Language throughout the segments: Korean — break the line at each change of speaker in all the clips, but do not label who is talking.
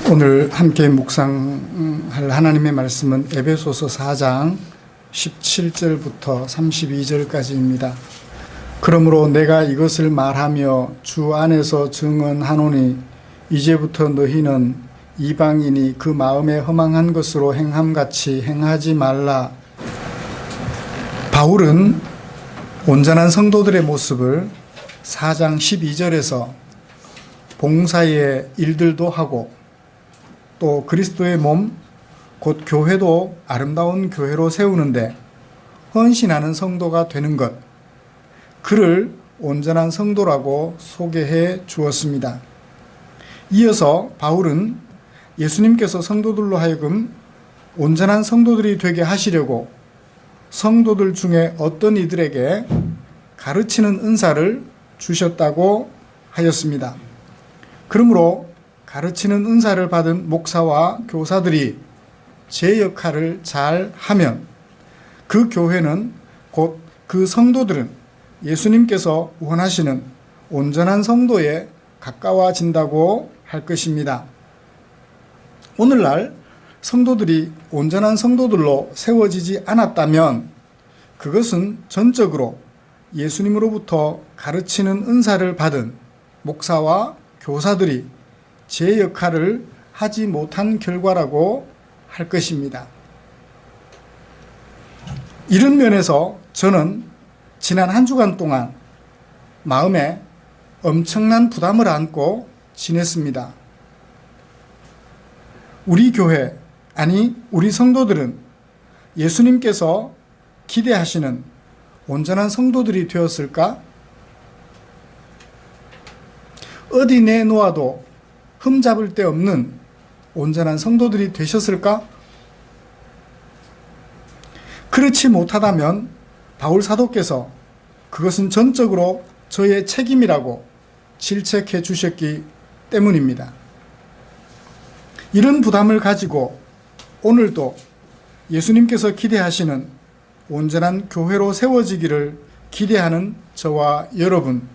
오늘 함께 묵상할 하나님의 말씀은 에베소서 4장 17절부터 32절까지입니다. 그러므로 내가 이것을 말하며 주 안에서 증언하노니 이제부터 너희는 이방인이 그 마음에 허망한 것으로 행함같이 행하지 말라. 바울은 온전한 성도들의 모습을 4장 12절에서 봉사의 일들도 하고 또 그리스도의 몸, 곧 교회도 아름다운 교회로 세우는데 헌신하는 성도가 되는 것, 그를 온전한 성도라고 소개해 주었습니다. 이어서 바울은 예수님께서 성도들로 하여금 온전한 성도들이 되게 하시려고 성도들 중에 어떤 이들에게 가르치는 은사를 주셨다고 하였습니다. 그러므로 가르치는 은사를 받은 목사와 교사들이 제 역할을 잘 하면 그 교회는 곧 그 성도들은 예수님께서 원하시는 온전한 성도에 가까워진다고 할 것입니다. 오늘날 성도들이 온전한 성도들로 세워지지 않았다면 그것은 전적으로 예수님으로부터 가르치는 은사를 받은 목사와 교사들이 제 역할을 하지 못한 결과라고 할 것입니다. 이런 면에서 저는 지난 한 주간 동안 마음에 엄청난 부담을 안고 지냈습니다. 우리 교회, 아니 우리 성도들은 예수님께서 기대하시는 온전한 성도들이 되었을까? 어디 내놓아도 흠잡을 데 없는 온전한 성도들이 되셨을까? 그렇지 못하다면 바울 사도께서 그것은 전적으로 저의 책임이라고 질책해 주셨기 때문입니다. 이런 부담을 가지고 오늘도 예수님께서 기대하시는 온전한 교회로 세워지기를 기대하는 저와 여러분,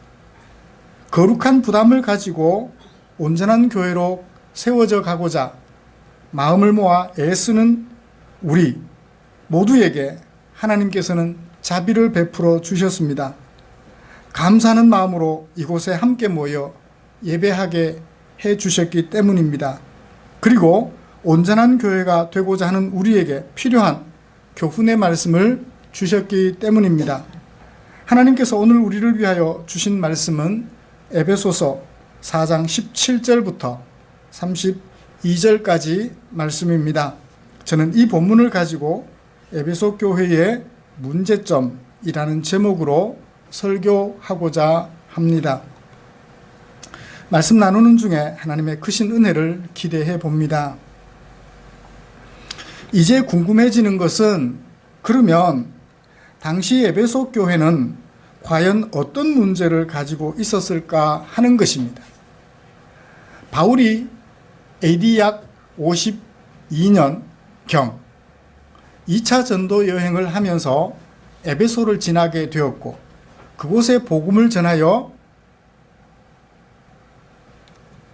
거룩한 부담을 가지고 온전한 교회로 세워져 가고자 마음을 모아 애쓰는 우리 모두에게 하나님께서는 자비를 베풀어 주셨습니다. 감사하는 마음으로 이곳에 함께 모여 예배하게 해 주셨기 때문입니다. 그리고 온전한 교회가 되고자 하는 우리에게 필요한 교훈의 말씀을 주셨기 때문입니다. 하나님께서 오늘 우리를 위하여 주신 말씀은 에베소서 4장 17절부터 32절까지 말씀입니다. 저는 이 본문을 가지고 에베소 교회의 문제점이라는 제목으로 설교하고자 합니다. 말씀 나누는 중에 하나님의 크신 은혜를 기대해 봅니다. 이제 궁금해지는 것은 그러면 당시 에베소 교회는 과연 어떤 문제를 가지고 있었을까 하는 것입니다. 바울이 AD 약 52년경 2차 전도 여행을 하면서 에베소를 지나게 되었고 그곳에 복음을 전하여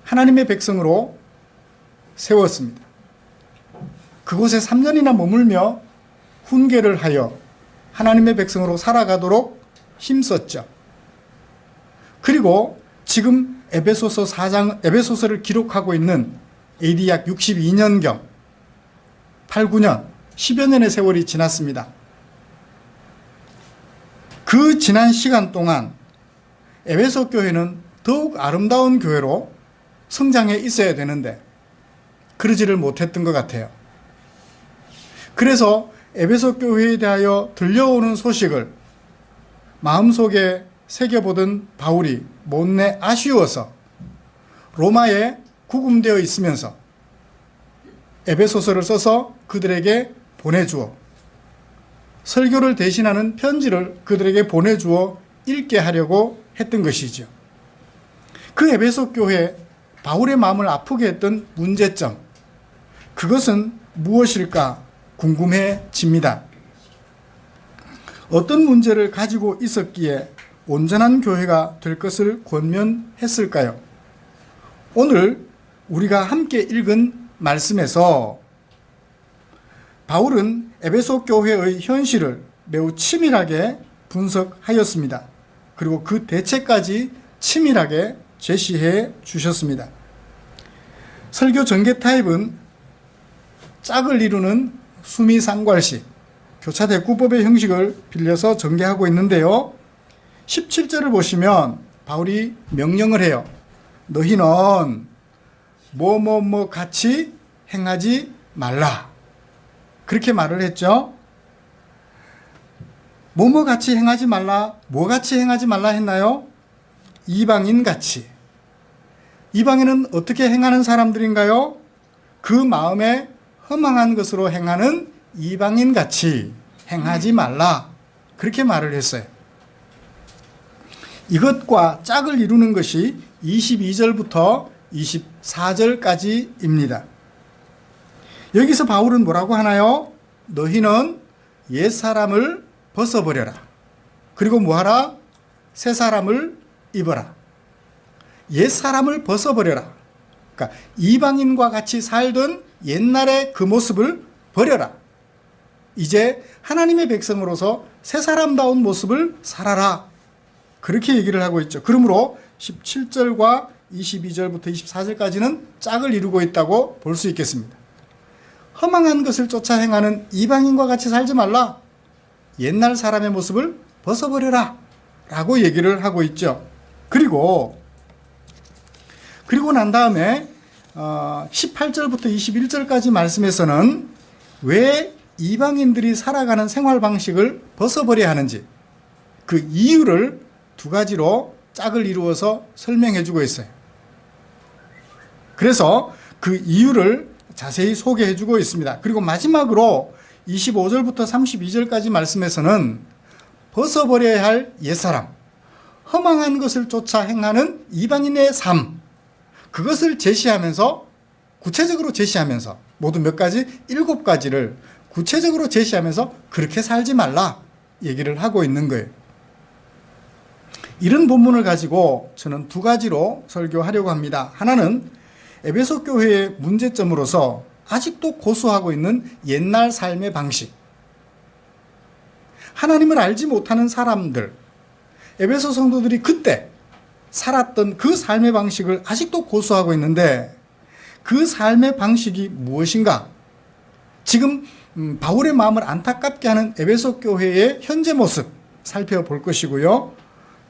하나님의 백성으로 세웠습니다. 그곳에 3년이나 머물며 훈계를 하여 하나님의 백성으로 살아가도록 힘썼죠. 그리고 지금 에베소서 4장, 에베소서를 기록하고 있는 AD 약 62년경 8, 9년, 10여 년의 세월이 지났습니다. 그 지난 시간 동안 에베소 교회는 더욱 아름다운 교회로 성장해 있어야 되는데 그러지를 못했던 것 같아요. 그래서 에베소 교회에 대하여 들려오는 소식을 마음속에 새겨보던 바울이 못내 아쉬워서 로마에 구금되어 있으면서 에베소서를 써서 그들에게 보내주어 설교를 대신하는 편지를 그들에게 보내주어 읽게 하려고 했던 것이죠. 그 에베소 교회 바울의 마음을 아프게 했던 문제점, 그것은 무엇일까 궁금해집니다. 어떤 문제를 가지고 있었기에 온전한 교회가 될 것을 권면했을까요? 오늘 우리가 함께 읽은 말씀에서 바울은 에베소 교회의 현실을 매우 치밀하게 분석하였습니다. 그리고 그 대책까지 치밀하게 제시해 주셨습니다. 설교 전개 타입은 짝을 이루는 수미상괄식, 교차대꾸법의 형식을 빌려서 전개하고 있는데요. 17절을 보시면 바울이 명령을 해요. 너희는 뭐 같이 행하지 말라. 그렇게 말을 했죠. 뭐 같이 행하지 말라. 뭐 같이 행하지 말라 했나요? 이방인 같이. 이방인은 어떻게 행하는 사람들인가요? 그 마음에 허망한 것으로 행하는 이방인 같이 행하지 말라. 그렇게 말을 했어요. 이것과 짝을 이루는 것이 22절부터 24절까지입니다. 여기서 바울은 뭐라고 하나요? 너희는 옛사람을 벗어버려라. 그리고 뭐하라? 새사람을 입어라. 옛사람을 벗어버려라. 그러니까 이방인과 같이 살던 옛날의 그 모습을 버려라. 이제 하나님의 백성으로서 새사람다운 모습을 살아라. 그렇게 얘기를 하고 있죠. 그러므로 17절과 22절부터 24절까지는 짝을 이루고 있다고 볼 수 있겠습니다. 허망한 것을 쫓아 행하는 이방인과 같이 살지 말라. 옛날 사람의 모습을 벗어버려라. 라고 얘기를 하고 있죠. 그리고 난 다음에 18절부터 21절까지 말씀에서는 왜 이방인들이 살아가는 생활 방식을 벗어버려야 하는지 그 이유를 두 가지로 짝을 이루어서 설명해 주고 있어요. 그래서 그 이유를 자세히 소개해 주고 있습니다. 그리고 마지막으로 25절부터 32절까지 말씀에서는 벗어버려야 할 옛사람, 허망한 것을 쫓아 행하는 이방인의 삶, 그것을 제시하면서 구체적으로 제시하면서 모두 몇 가지? 7가지를 구체적으로 제시하면서 그렇게 살지 말라 얘기를 하고 있는 거예요. 이런 본문을 가지고 저는 두 가지로 설교하려고 합니다. 하나는 에베소 교회의 문제점으로서 아직도 고수하고 있는 옛날 삶의 방식, 하나님을 알지 못하는 사람들, 에베소 성도들이 그때 살았던 그 삶의 방식을 아직도 고수하고 있는데 그 삶의 방식이 무엇인가? 지금 바울의 마음을 안타깝게 하는 에베소 교회의 현재 모습 살펴볼 것이고요.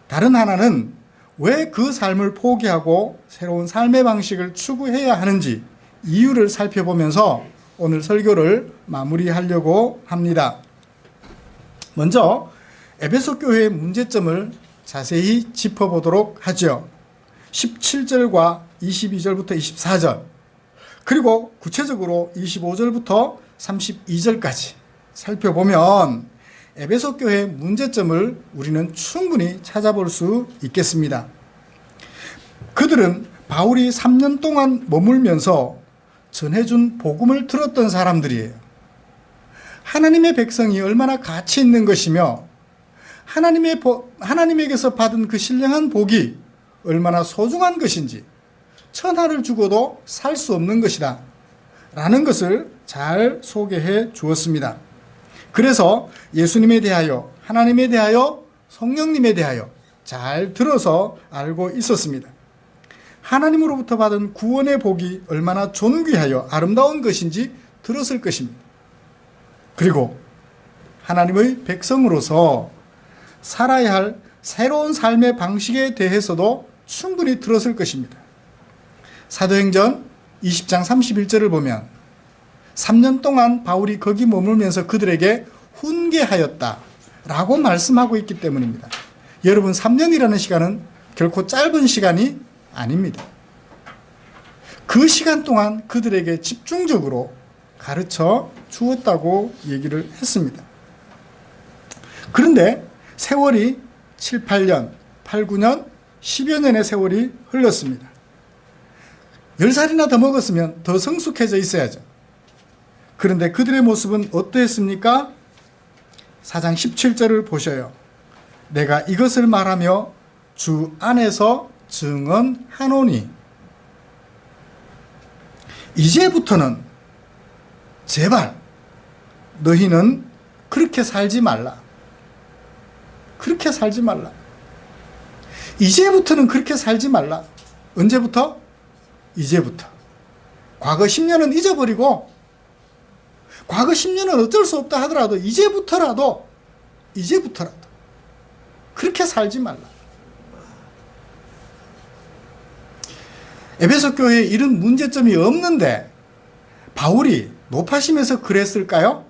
다른 하나는 왜 그 삶을 포기하고 새로운 삶의 방식을 추구해야 하는지 이유를 살펴보면서 오늘 설교를 마무리하려고 합니다. 먼저 에베소 교회의 문제점을 자세히 짚어보도록 하죠. 17절과 22절부터 24절, 그리고 구체적으로 25절부터 32절까지 살펴보면 에베소 교회의 문제점을 우리는 충분히 찾아볼 수 있겠습니다. 그들은 바울이 3년 동안 머물면서 전해준 복음을 들었던 사람들이에요. 하나님의 백성이 얼마나 가치 있는 것이며 하나님에게서 받은 그 신령한 복이 얼마나 소중한 것인지, 천하를 주고도 살 수 없는 것이다 라는 것을 잘 소개해 주었습니다. 그래서 예수님에 대하여, 하나님에 대하여, 성령님에 대하여 잘 들어서 알고 있었습니다. 하나님으로부터 받은 구원의 복이 얼마나 존귀하여 아름다운 것인지 들었을 것입니다. 그리고 하나님의 백성으로서 살아야 할 새로운 삶의 방식에 대해서도 충분히 들었을 것입니다. 사도행전 20장 31절을 보면 3년 동안 바울이 거기 머물면서 그들에게 훈계하였다 라고 말씀하고 있기 때문입니다. 여러분, 3년이라는 시간은 결코 짧은 시간이 아닙니다. 그 시간 동안 그들에게 집중적으로 가르쳐 주었다고 얘기를 했습니다. 그런데 세월이 7, 8년, 8, 9년, 10여 년의 세월이 흘렀습니다. 10살이나 더 먹었으면 더 성숙해져 있어야죠. 그런데 그들의 모습은 어떠했습니까? 4장 17절을 보셔요. 내가 이것을 말하며 주 안에서 증언하노니. 이제부터는 제발 너희는 그렇게 살지 말라. 그렇게 살지 말라. 이제부터는 그렇게 살지 말라. 언제부터? 이제부터. 과거 10년은 잊어버리고, 과거 10년은 어쩔 수 없다 하더라도 이제부터라도 그렇게 살지 말라. 에베소 교회에 이런 문제점이 없는데 바울이 높아심에서 그랬을까요?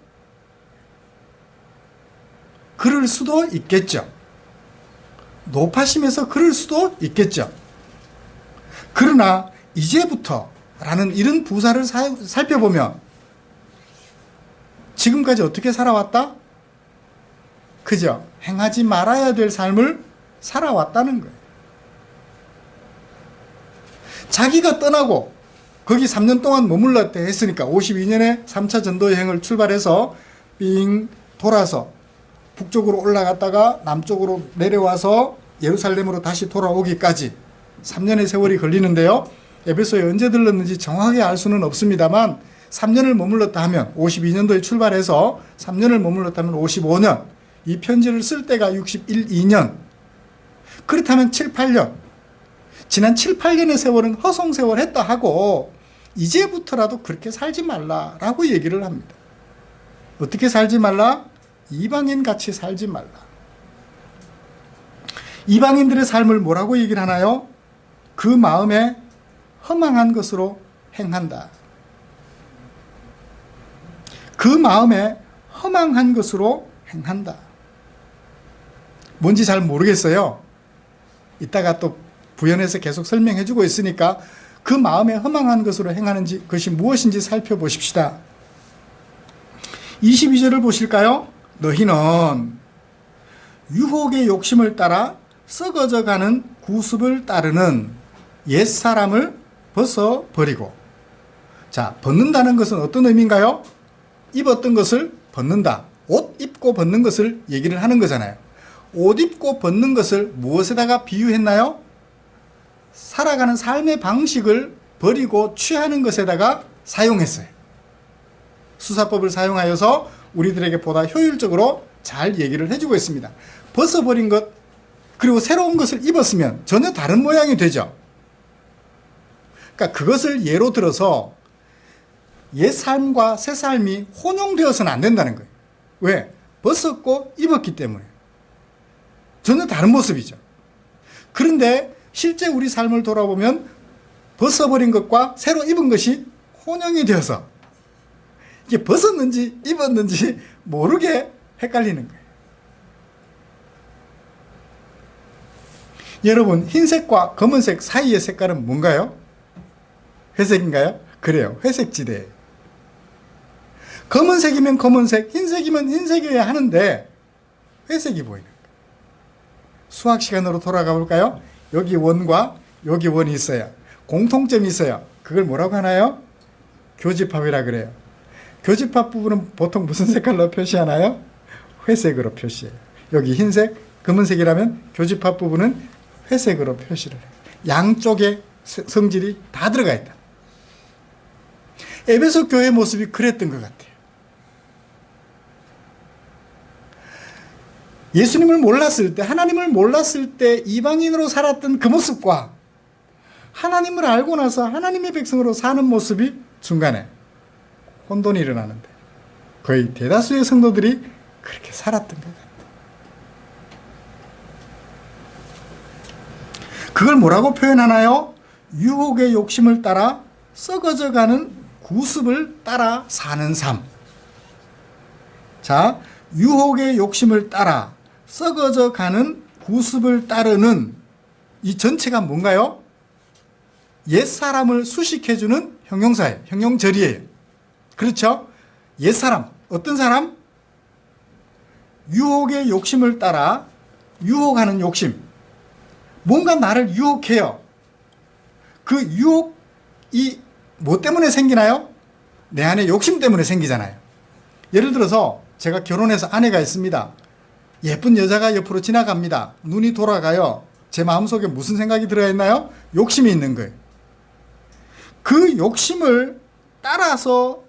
그럴 수도 있겠죠. 높아심에서 그럴 수도 있겠죠. 그러나 이제부터라는 이런 부사를 살펴보면 지금까지 어떻게 살아왔다? 그죠? 행하지 말아야 될 삶을 살아왔다는 거예요. 자기가 떠나고 거기 3년 동안 머물렀다 했으니까 52년에 3차 전도 여행을 출발해서 빙 돌아서 북쪽으로 올라갔다가 남쪽으로 내려와서 예루살렘으로 다시 돌아오기까지 3년의 세월이 걸리는데요. 에베소에 언제 들렀는지 정확하게 알 수는 없습니다만 3년을 머물렀다 하면 52년도에 출발해서 3년을 머물렀다 하면 55년, 이 편지를 쓸 때가 61, 2년, 그렇다면 7, 8년, 지난 7, 8년의 세월은 허송세월 했다 하고 이제부터라도 그렇게 살지 말라라고 얘기를 합니다. 어떻게 살지 말라? 이방인 같이 살지 말라. 이방인들의 삶을 뭐라고 얘기를 하나요? 그 마음에 허망한 것으로 행한다. 그 마음에 허망한 것으로 행한다. 뭔지 잘 모르겠어요. 이따가 또 부연해서 계속 설명해 주고 있으니까 그 마음에 허망한 것으로 행하는 것이 무엇인지 살펴보십시다. 22절을 보실까요? 너희는 유혹의 욕심을 따라 썩어져가는 구습을 따르는 옛사람을 벗어버리고. 자, 벗는다는 것은 어떤 의미인가요? 입었던 것을 벗는다. 옷 입고 벗는 것을 얘기를 하는 거잖아요. 옷 입고 벗는 것을 무엇에다가 비유했나요? 살아가는 삶의 방식을 버리고 취하는 것에다가 사용했어요. 수사법을 사용하여서 우리들에게 보다 효율적으로 잘 얘기를 해주고 있습니다. 벗어버린 것, 그리고 새로운 것을 입었으면 전혀 다른 모양이 되죠. 그러니까 그것을 예로 들어서 옛 삶과 새 삶이 혼용되어서는 안 된다는 거예요. 왜? 벗었고 입었기 때문에. 전혀 다른 모습이죠. 그런데 실제 우리 삶을 돌아보면 벗어버린 것과 새로 입은 것이 혼용이 되어서 이게 벗었는지 입었는지 모르게 헷갈리는 거예요. 여러분, 흰색과 검은색 사이의 색깔은 뭔가요? 회색인가요? 그래요. 회색지대예요. 검은색이면 검은색, 흰색이면 흰색이어야 하는데 회색이 보이는 거예요. 수학 시간으로 돌아가 볼까요? 여기 원과 여기 원이 있어요. 공통점이 있어요. 그걸 뭐라고 하나요? 교집합이라 그래요. 교집합 부분은 보통 무슨 색깔로 표시하나요? 회색으로 표시해요. 여기 흰색, 검은색이라면 교집합 부분은 회색으로 표시를 해요. 양쪽에 성질이 다 들어가 있다. 에베소 교회 모습이 그랬던 것 같아요. 예수님을 몰랐을 때, 하나님을 몰랐을 때 이방인으로 살았던 그 모습과 하나님을 알고 나서 하나님의 백성으로 사는 모습이 중간에 혼돈이 일어나는데 거의 대다수의 성도들이 그렇게 살았던 것 같아요. 그걸 뭐라고 표현하나요? 유혹의 욕심을 따라 썩어져가는 구습을 따라 사는 삶. 자, 유혹의 욕심을 따라 썩어져가는 구습을 따르는 이 전체가 뭔가요? 옛사람을 수식해주는 형용사예요. 형용절이에요. 그렇죠? 옛사람. 어떤 사람? 유혹의 욕심을 따라 유혹하는 욕심. 뭔가 나를 유혹해요. 그 유혹이 뭐 때문에 생기나요? 내 안에 욕심 때문에 생기잖아요. 예를 들어서 제가 결혼해서 아내가 있습니다. 예쁜 여자가 옆으로 지나갑니다. 눈이 돌아가요. 제 마음속에 무슨 생각이 들어있나요? 욕심이 있는 거예요. 그 욕심을 따라서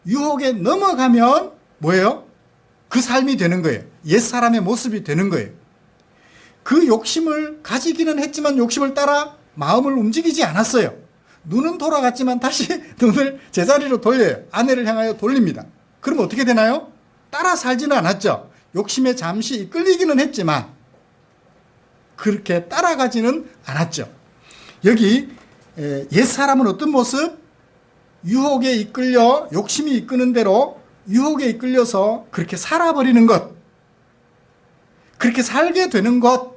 유혹에 넘어가면 뭐예요? 그 삶이 되는 거예요. 옛사람의 모습이 되는 거예요. 그 욕심을 가지기는 했지만 욕심을 따라 마음을 움직이지 않았어요. 눈은 돌아갔지만 다시 눈을 제자리로 돌려요. 아내를 향하여 돌립니다. 그럼 어떻게 되나요? 따라 살지는 않았죠. 욕심에 잠시 이끌리기는 했지만 그렇게 따라가지는 않았죠. 여기 옛사람은 어떤 모습? 유혹에 이끌려 욕심이 이끄는 대로 유혹에 이끌려서 그렇게 살아버리는 것, 그렇게 살게 되는 것.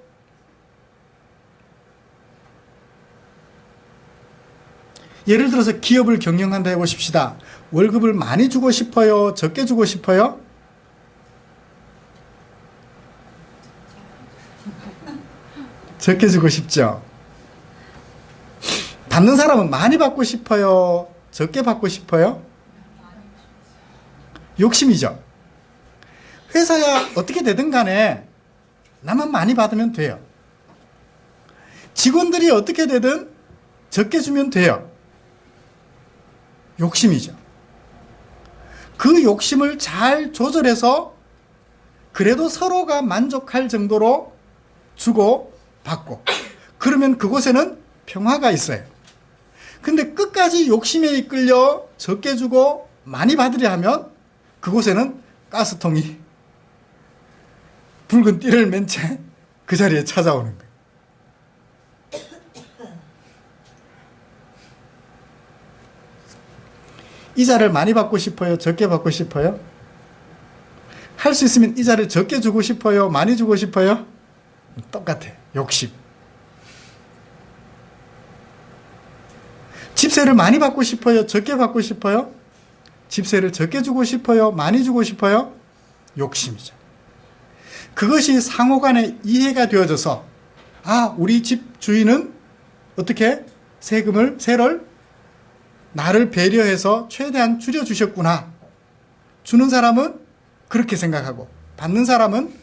예를 들어서 기업을 경영한다 해보십시다. 월급을 많이 주고 싶어요? 적게 주고 싶어요? 적게 주고 싶죠. 받는 사람은 많이 받고 싶어요? 적게 받고 싶어요? 욕심이죠. 회사야 어떻게 되든 간에 나만 많이 받으면 돼요. 직원들이 어떻게 되든 적게 주면 돼요. 욕심이죠. 그 욕심을 잘 조절해서 그래도 서로가 만족할 정도로 주고 받고, 그러면 그곳에는 평화가 있어요. 근데 끝까지 욕심에 이끌려 적게 주고 많이 받으려 하면 그곳에는 가스통이 붉은 띠를 맨 채 그 자리에 찾아오는 거예요. 이자를 많이 받고 싶어요? 적게 받고 싶어요? 할 수 있으면 이자를 적게 주고 싶어요? 많이 주고 싶어요? 똑같아요. 욕심. 집세를 많이 받고 싶어요? 적게 받고 싶어요? 집세를 적게 주고 싶어요? 많이 주고 싶어요? 욕심이죠. 그것이 상호간에 이해가 되어져서, 아, 우리 집 주인은 어떻게 세를 나를 배려해서 최대한 줄여주셨구나. 주는 사람은 그렇게 생각하고, 받는 사람은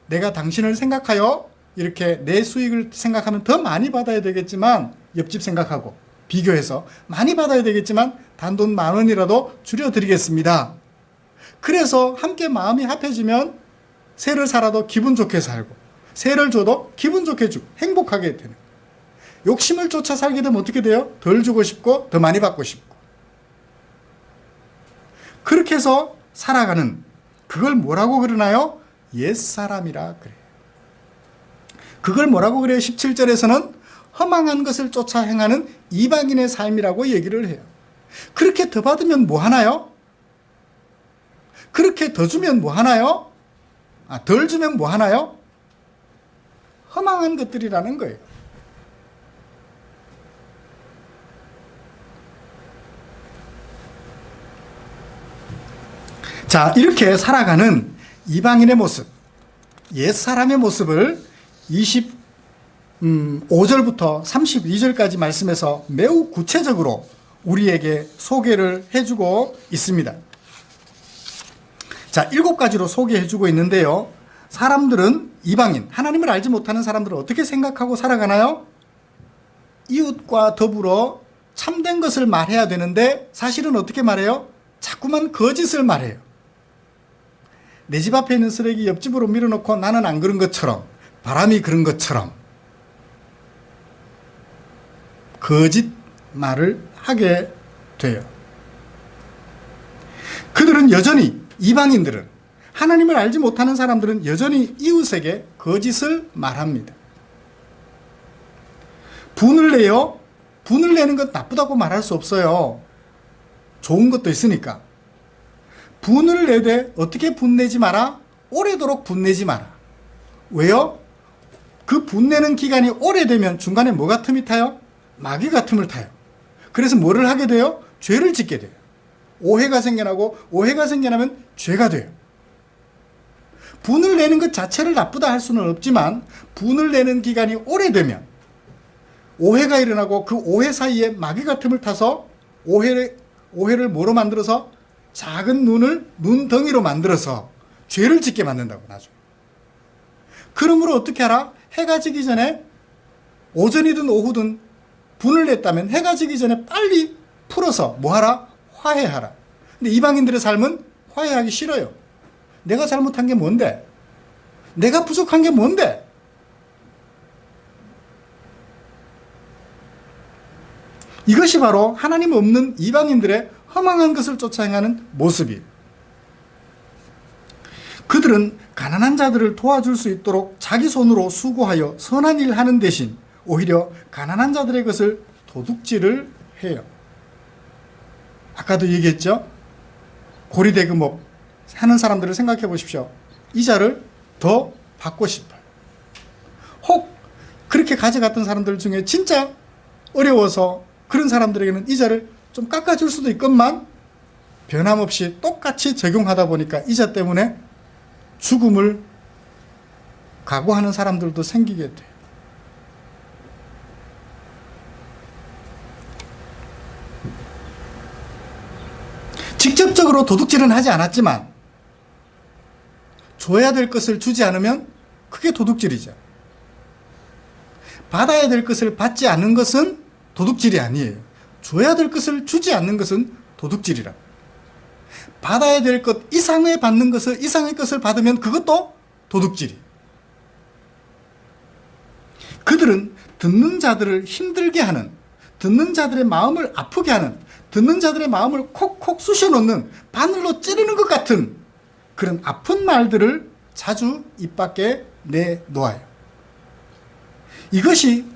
내가 당신을 생각하여 이렇게 내 수익을 생각하면 더 많이 받아야 되겠지만, 옆집 생각하고 비교해서 많이 받아야 되겠지만 단돈 10,000원이라도 줄여드리겠습니다. 그래서 함께 마음이 합해지면 세를 살아도 기분 좋게 살고, 세를 줘도 기분 좋게 주고 행복하게 되는. 욕심을 쫓아 살게 되면 어떻게 돼요? 덜 주고 싶고 더 많이 받고 싶고. 그렇게 해서 살아가는, 그걸 뭐라고 그러나요? 옛사람이라 그래요. 그걸 뭐라고 그래요? 17절에서는 허망한 것을 쫓아 행하는 이방인의 삶이라고 얘기를 해요. 그렇게 더 받으면 뭐 하나요? 그렇게 더 주면 뭐 하나요? 덜 주면 뭐 하나요? 허망한 것들이라는 거예요. 자, 이렇게 살아가는 이방인의 모습, 옛사람의 모습을 25절부터 32절까지 말씀에서 매우 구체적으로 우리에게 소개를 해주고 있습니다. 자, 7가지로 소개해주고 있는데요. 사람들은, 이방인, 하나님을 알지 못하는 사람들은 어떻게 생각하고 살아가나요? 이웃과 더불어 참된 것을 말해야 되는데 사실은 어떻게 말해요? 자꾸만 거짓을 말해요. 내 집 앞에 있는 쓰레기 옆집으로 밀어놓고 나는 안 그런 것처럼, 바람이 그런 것처럼 거짓말을 하게 돼요. 그들은 여전히, 이방인들은, 하나님을 알지 못하는 사람들은 여전히 이웃에게 거짓을 말합니다. 분을 내요. 분을 내는 것 나쁘다고 말할 수 없어요. 좋은 것도 있으니까. 분을 내되 어떻게 분내지 마라? 오래도록 분내지 마라. 왜요? 그 분내는 기간이 오래되면 중간에 뭐가 틈이 타요? 마귀가 틈을 타요. 그래서 뭐를 하게 돼요? 죄를 짓게 돼요. 오해가 생겨나고, 오해가 생겨나면 죄가 돼요. 분을 내는 것 자체를 나쁘다 할 수는 없지만, 분을 내는 기간이 오래되면 오해가 일어나고 그 오해 사이에 마귀가 틈을 타서 오해를 뭐로 만들어서 작은 눈덩이로 만들어서 죄를 짓게 만든다고 나중에. 그러므로 어떻게 하라? 해가 지기 전에, 오전이든 오후든 분을 냈다면 해가 지기 전에 빨리 풀어서 뭐하라? 화해하라. 근데 이방인들의 삶은 화해하기 싫어요. 내가 잘못한 게 뭔데? 내가 부족한 게 뭔데? 이것이 바로 하나님 없는 이방인들의 허망한 것을 쫓아 행하는 모습이에요. 그들은 가난한 자들을 도와줄 수 있도록 자기 손으로 수고하여 선한 일 하는 대신 오히려 가난한 자들의 것을 도둑질을 해요. 아까도 얘기했죠? 고리대금업 하는 사람들을 생각해 보십시오. 이자를 더 받고 싶어요. 혹 그렇게 가져갔던 사람들 중에 진짜 어려워서 그런 사람들에게는 이자를 좀 깎아줄 수도 있건만 변함없이 똑같이 적용하다 보니까 이자 때문에 죽음을 각오하는 사람들도 생기게 돼요. 직접적으로 도둑질은 하지 않았지만 줘야 될 것을 주지 않으면 그게 도둑질이죠. 받아야 될 것을 받지 않는 것은 도둑질이 아니에요. 줘야 될 것을 주지 않는 것은 도둑질이라. 받아야 될 것 이상의 받는 것을 이상의 것을 받으면 그것도 도둑질이. 그들은 듣는 자들을 힘들게 하는, 듣는 자들의 마음을 아프게 하는, 듣는 자들의 마음을 콕콕 쑤셔놓는, 바늘로 찌르는 것 같은 그런 아픈 말들을 자주 입 밖에 내놓아요. 이것이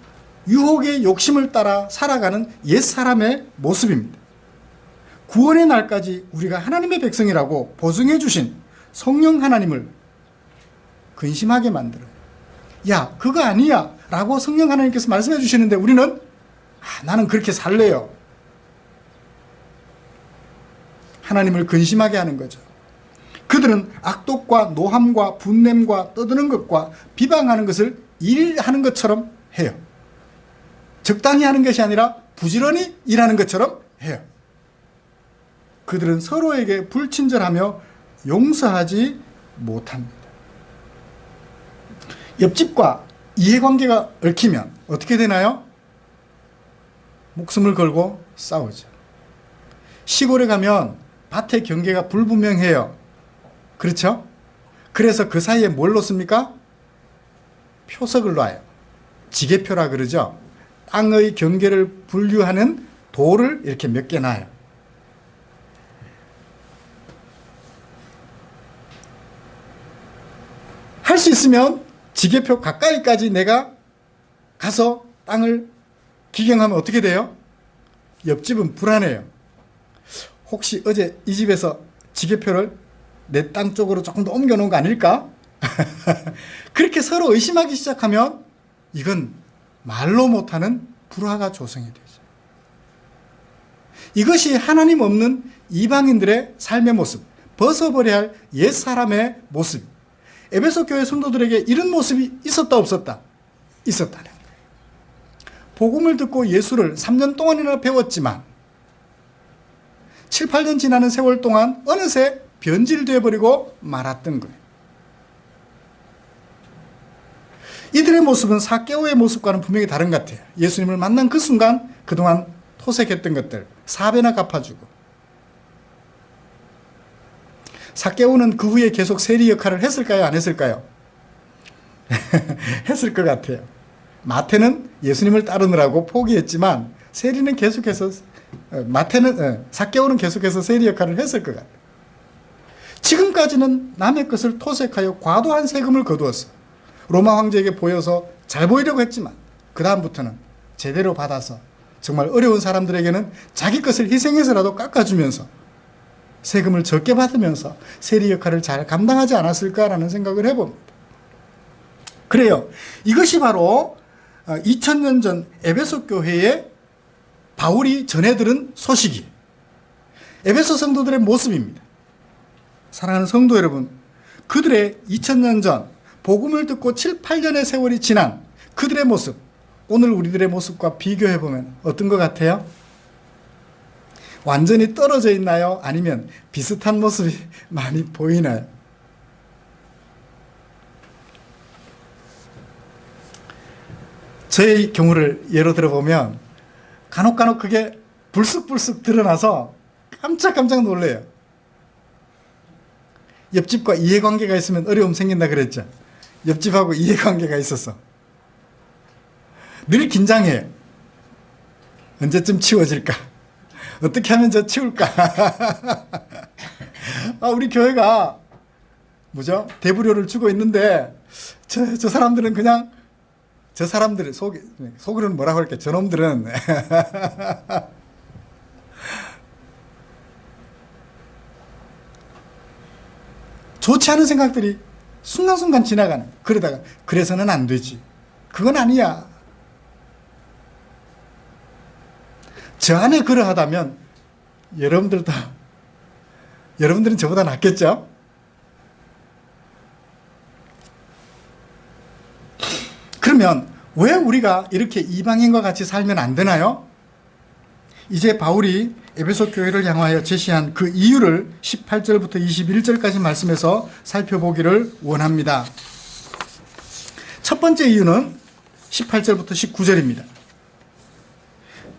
유혹의 욕심을 따라 살아가는 옛사람의 모습입니다. 구원의 날까지 우리가 하나님의 백성이라고 보증해 주신 성령 하나님을 근심하게 만들어요. 야, 그거 아니야 라고 성령 하나님께서 말씀해 주시는데 우리는 나는 그렇게 살래요. 하나님을 근심하게 하는 거죠. 그들은 악독과 노함과 분냄과 떠드는 것과 비방하는 것을 일하는 것처럼 해요. 적당히 하는 것이 아니라 부지런히 일하는 것처럼 해요. 그들은 서로에게 불친절하며 용서하지 못합니다. 옆집과 이해관계가 얽히면 어떻게 되나요? 목숨을 걸고 싸우죠. 시골에 가면 밭의 경계가 불분명해요. 그렇죠? 그래서 그 사이에 뭘 놓습니까? 표석을 놔요. 지게표라 그러죠. 땅의 경계를 분류하는 돌을 이렇게 몇 개 놔요. 할 수 있으면 지게표 가까이까지 내가 가서 땅을 기경하면 어떻게 돼요? 옆집은 불안해요. 혹시 어제 이 집에서 지게표를 내 땅 쪽으로 조금 더 옮겨놓은 거 아닐까? 그렇게 서로 의심하기 시작하면 이건 말로 못하는 불화가 조성이 되죠. 이것이 하나님 없는 이방인들의 삶의 모습, 벗어버려야 할 옛사람의 모습. 에베소 교회 성도들에게 이런 모습이 있었다 없었다? 있었다는 거예요. 복음을 듣고 예수를 3년 동안이나 배웠지만 7, 8년 지나는 세월 동안 어느새 변질되어 버리고 말았던 거예요. 이들의 모습은 삭개오의 모습과는 분명히 다른 것 같아요. 예수님을 만난 그 순간 그동안 토색했던 것들 4배나 갚아주고, 삭개오는 그 후에 계속 세리 역할을 했을까요? 안 했을까요? 했을 것 같아요. 마태는 예수님을 따르느라고 포기했지만 세리는 계속해서 삭개오는 계속해서 세리 역할을 했을 것 같아요. 지금까지는 남의 것을 토색하여 과도한 세금을 거두었어. 로마 황제에게 보여서 잘 보이려고 했지만 그 다음부터는 제대로 받아서 정말 어려운 사람들에게는 자기 것을 희생해서라도 깎아주면서 세금을 적게 받으면서 세리 역할을 잘 감당하지 않았을까라는 생각을 해봅니다. 그래요. 이것이 바로 2000년 전 에베소 교회에 바울이 전해들은 소식이 에베소 성도들의 모습입니다. 사랑하는 성도 여러분, 그들의 2000년 전 복음을 듣고 7, 8년의 세월이 지난 그들의 모습, 오늘 우리들의 모습과 비교해보면 어떤 것 같아요? 완전히 떨어져 있나요? 아니면 비슷한 모습이 많이 보이나요? 저의 경우를 예로 들어보면 간혹 그게 불쑥불쑥 드러나서 깜짝깜짝 놀래요. 옆집과 이해관계가 있으면 어려움 생긴다 그랬죠. 옆집하고 이해관계가 있어서 늘 긴장해요. 언제쯤 치워질까? 어떻게 하면 저 치울까? 우리 교회가 뭐죠? 대부료를 주고 있는데 저 사람들은 그냥 저 사람들 속으로는 뭐라고 할까? 저놈들은 좋지 않은 생각들이 순간순간 지나가는. 그러다가 그래서는 안 되지. 그건 아니야. 저 안에 그러하다면 여러분들은 저보다 낫겠죠? 그러면 왜 우리가 이렇게 이방인과 같이 살면 안 되나요? 이제 바울이 에베소 교회를 향하여 제시한 그 이유를 18절부터 21절까지 말씀에서 살펴보기를 원합니다. 첫 번째 이유는 18절부터 19절입니다.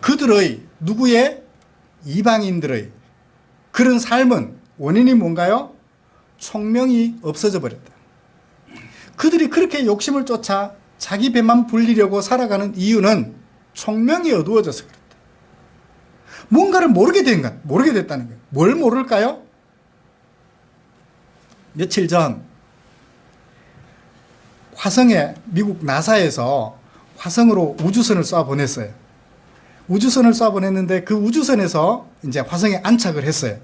그들의 누구의? 이방인들의 그런 삶은 원인이 뭔가요? 총명이 없어져 버렸다. 그들이 그렇게 욕심을 쫓아 자기 배만 불리려고 살아가는 이유는 총명이 어두워져서 그렇다. 뭔가를 모르게 됐다는 거예요. 뭘 모를까요? 며칠 전 화성에 미국 나사에서 화성으로 우주선을 쏴 보냈어요. 우주선을 쏴 보냈는데 그 우주선에서 이제 화성에 안착을 했어요.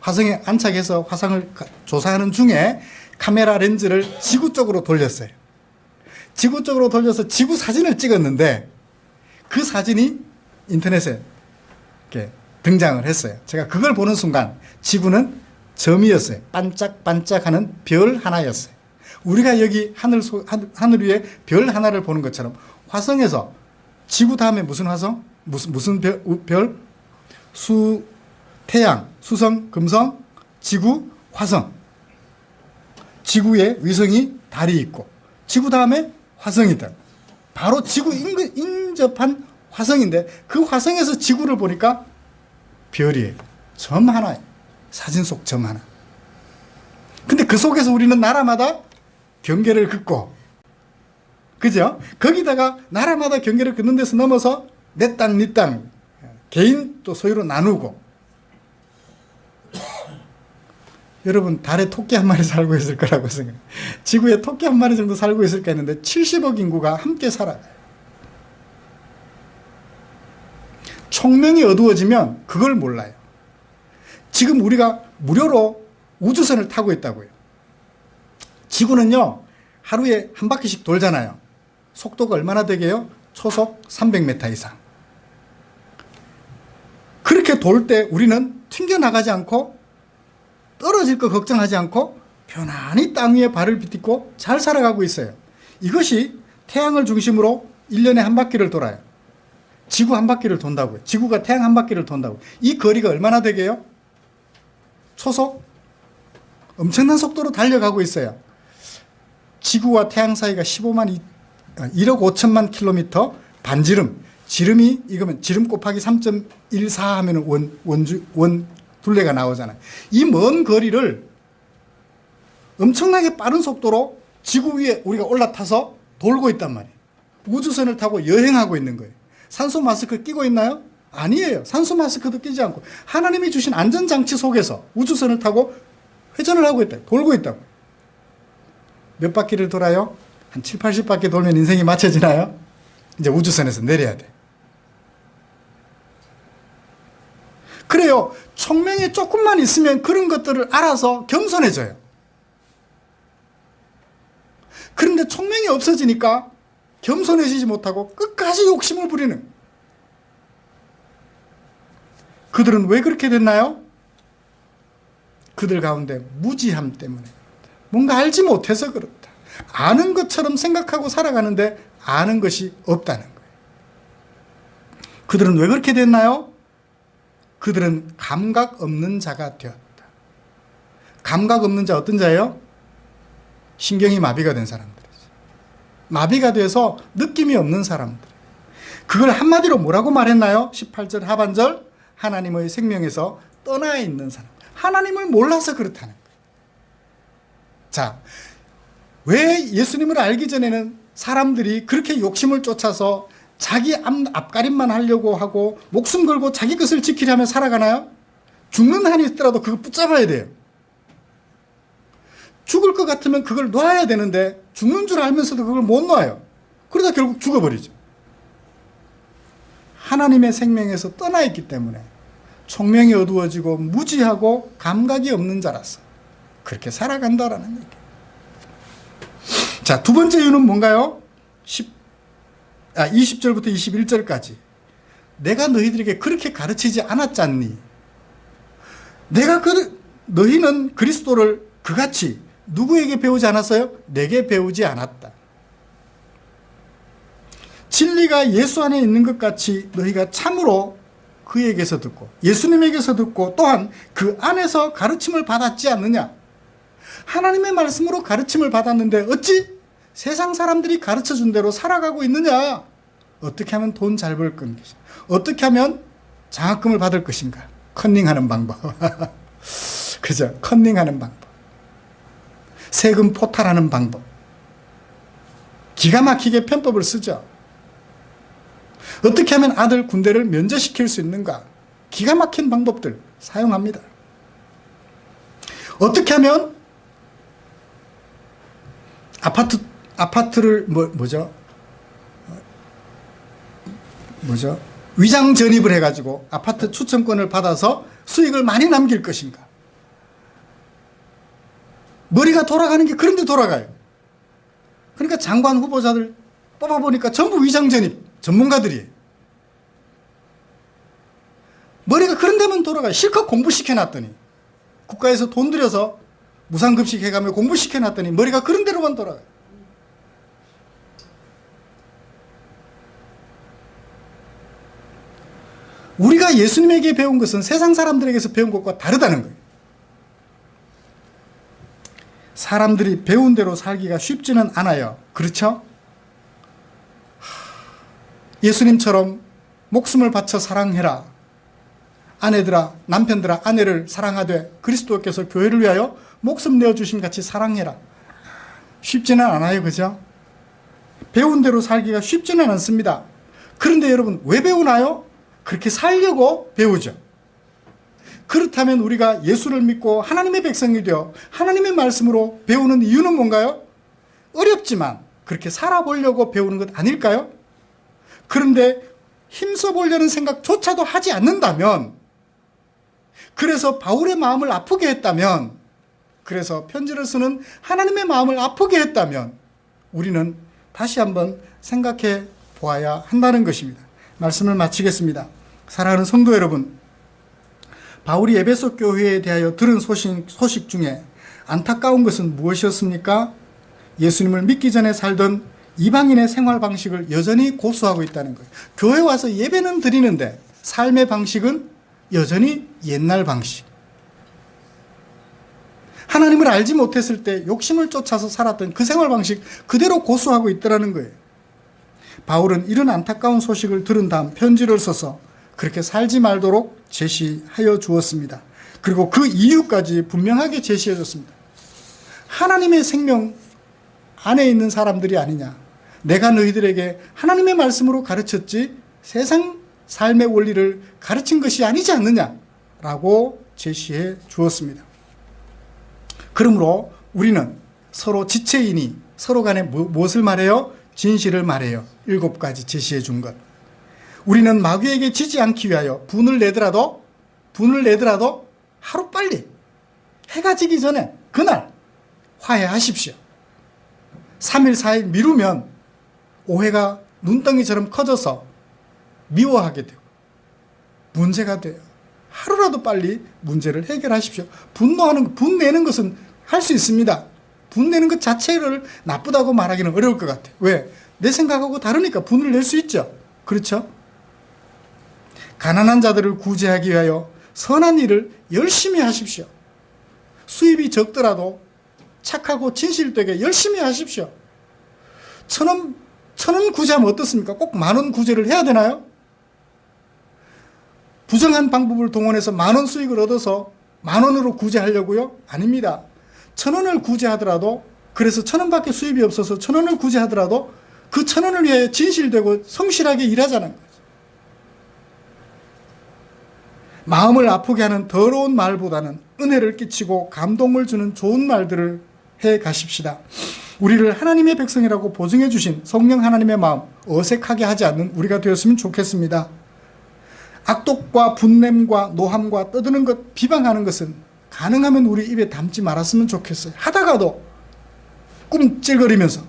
화성에 안착해서 화성을 조사하는 중에 카메라 렌즈를 지구 쪽으로 돌렸어요. 지구 쪽으로 돌려서 지구 사진을 찍었는데 그 사진이 인터넷에 이렇게 등장을 했어요. 제가 그걸 보는 순간 지구는 점이었어요. 반짝반짝하는 별 하나였어요. 우리가 여기 하늘 위에 별 하나를 보는 것처럼 화성에서 지구 다음에 무슨 화성? 무슨 별? 태양, 수성, 금성, 지구, 화성. 지구에 위성이 달이 있고 지구 다음에 화성이다. 바로 지구 인접한 화성인데 그 화성에서 지구를 보니까 별이에요. 점 하나예요. 사진 속 점 하나. 근데 그 속에서 우리는 나라마다 경계를 긋고, 그죠? 거기다가 나라마다 경계를 긋는 데서 넘어서 내 땅, 네 땅, 개인 또 소유로 나누고. 여러분, 달에 토끼 한 마리 살고 있을 거라고 생각해요. 지구에 토끼 한 마리 정도 살고 있을까 했는데 70억 인구가 함께 살아가요. 총명이 어두워지면 그걸 몰라요. 지금 우리가 무료로 우주선을 타고 있다고요. 지구는요, 하루에 한 바퀴씩 돌잖아요. 속도가 얼마나 되게요? 초속 300m 이상. 그렇게 돌 때 우리는 튕겨나가지 않고 떨어질 거 걱정하지 않고 편안히 땅 위에 발을 비딛고 잘 살아가고 있어요. 이것이 태양을 중심으로 1년에 한 바퀴를 돌아요. 지구 한 바퀴를 돈다고요. 지구가 태양 한 바퀴를 돈다고요. 이 거리가 얼마나 되게요? 초속? 엄청난 속도로 달려가고 있어요. 지구와 태양 사이가 1억 5천만 킬로미터 반지름. 지름이 이거면 지름 곱하기 3.14 하면 원 둘레가 나오잖아요. 이 먼 거리를 엄청나게 빠른 속도로 지구 위에 우리가 올라타서 돌고 있단 말이에요. 우주선을 타고 여행하고 있는 거예요. 산소 마스크 끼고 있나요? 아니에요. 산소 마스크도 끼지 않고 하나님이 주신 안전장치 속에서 우주선을 타고 회전을 하고 있다. 돌고 있다고. 몇 바퀴를 돌아요? 한 7, 80바퀴 돌면 인생이 맞춰지나요? 이제 우주선에서 내려야 돼. 그래요. 총명이 조금만 있으면 그런 것들을 알아서 겸손해져요. 그런데 총명이 없어지니까 겸손해지지 못하고 끝까지 욕심을 부리는. 그들은 왜 그렇게 됐나요? 그들 가운데 무지함 때문에 그렇다. 뭔가 알지 못해서 그렇다. 아는 것처럼 생각하고 살아가는데 아는 것이 없다는 거예요. 그들은 왜 그렇게 됐나요? 그들은 감각 없는 자가 되었다. 감각 없는 자 어떤 자예요? 신경이 마비가 된 사람들이죠. 마비가 돼서 느낌이 없는 사람들. 그걸 한마디로 뭐라고 말했나요? 18절 하반절 하나님의 생명에서 떠나 있는 사람. 하나님을 몰라서 그렇다는 거예요. 자, 왜 예수님을 알기 전에는 사람들이 그렇게 욕심을 쫓아서 자기 앞가림만 하려고 하고 목숨 걸고 자기 것을 지키려면 살아가나요? 죽는 한이 있더라도 그거 붙잡아야 돼요. 죽을 것 같으면 그걸 놔야 되는데 죽는 줄 알면서도 그걸 못 놔요. 그러다 결국 죽어버리죠. 하나님의 생명에서 떠나 있기 때문에 총명이 어두워지고 무지하고 감각이 없는 자라서 그렇게 살아간다라는 얘기예요. 자, 두 번째 이유는 뭔가요? 20절부터 21절까지. 내가 너희들에게 그렇게 가르치지 않았잖니. 너희는 그리스도를 그같이 누구에게 배우지 않았어요? 내게 배우지 않았다. 진리가 예수 안에 있는 것 같이 너희가 참으로 그에게서 듣고 예수님에게서 듣고 또한 그 안에서 가르침을 받았지 않느냐. 하나님의 말씀으로 가르침을 받았는데 어찌 세상 사람들이 가르쳐준 대로 살아가고 있느냐. 어떻게 하면 돈 잘 벌 것인가. 어떻게 하면 장학금을 받을 것인가. 컨닝하는 방법. 그죠? 컨닝하는 방법. 세금 포탈하는 방법. 기가 막히게 편법을 쓰죠. 어떻게 하면 아들 군대를 면제시킬 수 있는가. 기가 막힌 방법들 사용합니다. 어떻게 하면 아파트를 위장 전입을 해가지고 아파트 추첨권을 받아서 수익을 많이 남길 것인가. 머리가 돌아가는 게 그런 데 돌아가요. 그러니까 장관 후보자들 뽑아보니까 전부 위장 전입 전문가들이에요. 머리가 그런 데만 돌아가요. 실컷 공부시켜놨더니 국가에서 돈 들여서 무상급식 해가며 공부시켜놨더니 머리가 그런 데로만 돌아가요. 우리가 예수님에게 배운 것은 세상 사람들에게서 배운 것과 다르다는 거예요. 사람들이 배운 대로 살기가 쉽지는 않아요. 그렇죠? 예수님처럼 목숨을 바쳐 사랑해라. 아내들아, 남편들아, 아내를 사랑하되 그리스도께서 교회를 위하여 목숨 내어주신 같이 사랑해라. 쉽지는 않아요. 그죠? 배운 대로 살기가 쉽지는 않습니다. 그런데 여러분, 왜 배우나요? 그렇게 살려고 배우죠. 그렇다면 우리가 예수를 믿고 하나님의 백성이 되어 하나님의 말씀으로 배우는 이유는 뭔가요? 어렵지만 그렇게 살아보려고 배우는 것 아닐까요? 그런데 힘써보려는 생각조차도 하지 않는다면, 그래서 바울의 마음을 아프게 했다면, 그래서 편지를 쓰는 하나님의 마음을 아프게 했다면 우리는 다시 한번 생각해 보아야 한다는 것입니다. 말씀을 마치겠습니다. 사랑하는 성도 여러분, 바울이 에베소 교회에 대하여 들은 소식 중에 안타까운 것은 무엇이었습니까? 예수님을 믿기 전에 살던 이방인의 생활 방식을 여전히 고수하고 있다는 거예요. 교회 와서 예배는 드리는데 삶의 방식은 여전히 옛날 방식. 하나님을 알지 못했을 때 욕심을 쫓아서 살았던 그 생활 방식 그대로 고수하고 있더라는 거예요. 바울은 이런 안타까운 소식을 들은 다음 편지를 써서 그렇게 살지 말도록 제시하여 주었습니다. 그리고 그 이유까지 분명하게 제시해 줬습니다. 하나님의 생명 안에 있는 사람들이 아니냐. 내가 너희들에게 하나님의 말씀으로 가르쳤지 세상 삶의 원리를 가르친 것이 아니지 않느냐라고 제시해 주었습니다. 그러므로 우리는 서로 지체이니 서로 간에 무엇을 말해요? 진실을 말해요. 7가지 제시해 준 것. 우리는 마귀에게 지지 않기 위하여 분을 내더라도 하루빨리 해가 지기 전에 그날 화해하십시오. 3일 4일 미루면 오해가 눈덩이처럼 커져서 미워하게 되고 문제가 돼요. 하루라도 빨리 문제를 해결하십시오. 분 내는 것은 할 수 있습니다. 분 내는 것 자체를 나쁘다고 말하기는 어려울 것 같아요. 왜? 내 생각하고 다르니까 분을 낼 수 있죠. 그렇죠? 가난한 자들을 구제하기 위하여 선한 일을 열심히 하십시오. 수입이 적더라도 착하고 진실되게 열심히 하십시오. 1,000원 구제하면 어떻습니까? 꼭 10,000원 구제를 해야 되나요? 부정한 방법을 동원해서 10,000원 수익을 얻어서 10,000원으로 구제하려고요? 아닙니다. 1,000원을 구제하더라도, 그래서 1,000원밖에 수입이 없어서 1,000원을 구제하더라도 그 1,000원을 위해 진실되고 성실하게 일하자는 거죠. 마음을 아프게 하는 더러운 말보다는 은혜를 끼치고 감동을 주는 좋은 말들을 해 가십시다. 우리를 하나님의 백성이라고 보증해 주신 성령 하나님의 마음 어색하게 하지 않는 우리가 되었으면 좋겠습니다. 악독과 분냄과 노함과 떠드는 것, 비방하는 것은 가능하면 우리 입에 담지 말았으면 좋겠어요. 하다가도 꿈찔거리면서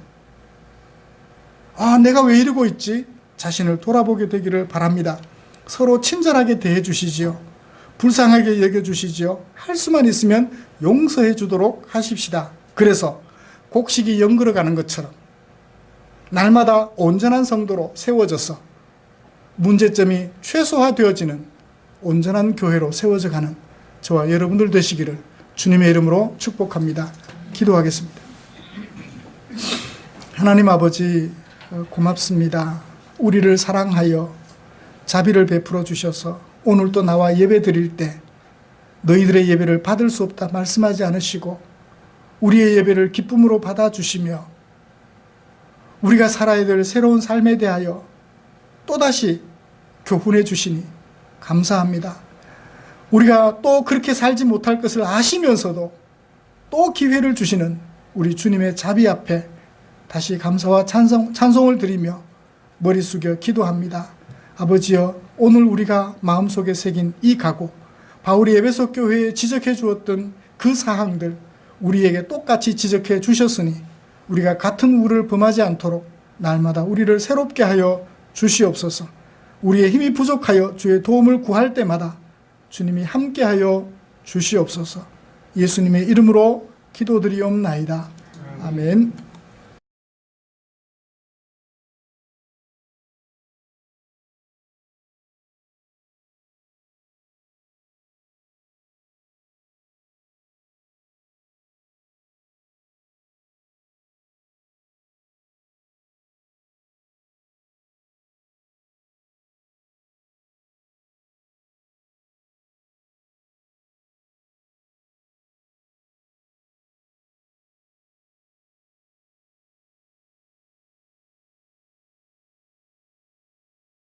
내가 왜 이러고 있지? 자신을 돌아보게 되기를 바랍니다. 서로 친절하게 대해 주시지요. 불쌍하게 여겨주시지요. 할 수만 있으면 용서해 주도록 하십시다. 그래서 곡식이 연걸어가는 것처럼 날마다 온전한 성도로 세워져서 문제점이 최소화되어지는 온전한 교회로 세워져가는 저와 여러분들 되시기를 주님의 이름으로 축복합니다. 기도하겠습니다. 하나님 아버지 고맙습니다. 우리를 사랑하여 자비를 베풀어 주셔서 오늘도 나와 예배 드릴 때 너희들의 예배를 받을 수 없다 말씀하지 않으시고 우리의 예배를 기쁨으로 받아주시며 우리가 살아야 될 새로운 삶에 대하여 또다시 교훈해 주시니 감사합니다. 우리가 또 그렇게 살지 못할 것을 아시면서도 또 기회를 주시는 우리 주님의 자비 앞에 다시 감사와 찬송을 드리며 머리 숙여 기도합니다. 아버지여, 오늘 우리가 마음속에 새긴 이 각오, 바울이 에베소 교회에 지적해 주었던 그 사항들 우리에게 똑같이 지적해 주셨으니 우리가 같은 우를 범하지 않도록 날마다 우리를 새롭게 하여 주시옵소서. 우리의 힘이 부족하여 주의 도움을 구할 때마다 주님이 함께하여 주시옵소서. 예수님의 이름으로 기도드리옵나이다. 아멘.